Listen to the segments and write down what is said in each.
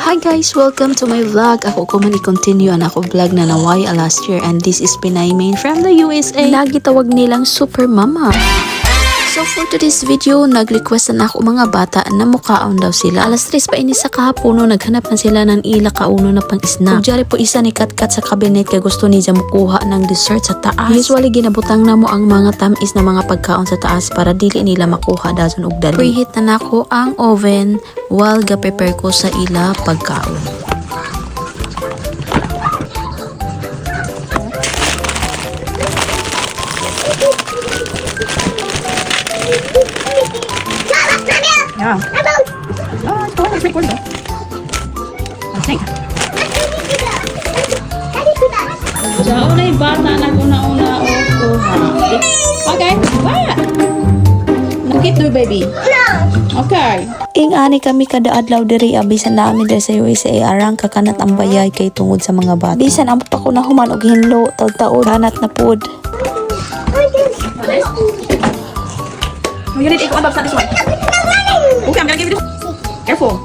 Hi guys! Welcome to my vlog. Ako ko man i-continue ang ako vlog na naway last year, and this is Pinay Main from the USA. Lagi tawag nilang Super Mama. So for today's video, nag-request na ako mga bata na mukhaon daw sila. Alas 3 pa ini sa kahapon, naghanap na sila ng ila kauno na pang snack. Kudyari po isa ni Katkat sa cabinet kaya gusto niya makuha ng dessert sa taas. Usually ginabutang na mo ang mga tamis na mga pagkaon sa taas para dili nila makuha dazon og dali. Preheat na nako ang oven while ga-prepare ko sa ila pagkaon. Yeah. Oh, it's going to record though. I think. Sa una yung bata na una-una o kuha. Okay. What? Nakit do, baby. Okay. Ing-ani kami kada adlaw diri bisan namin diri sa USA arang kakanat ang bayay kay tungod sa mga bata. Bisan ang pa ko na human og hinlo taud-taud kanat na pod. You need to equal above this one. Okay, I'm gonna give you this. Careful.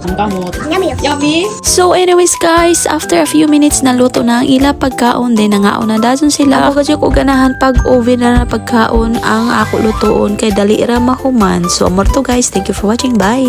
Ang kamot. Yummy. So anyways guys, after a few minutes naluto na ang ila pagkaon, din nangaon na dazon sila. Ako kasi ko ganahan pag oven na pagkaon ang ako lutoon kay dali ra mahuman. So more to guys, thank you for watching, bye.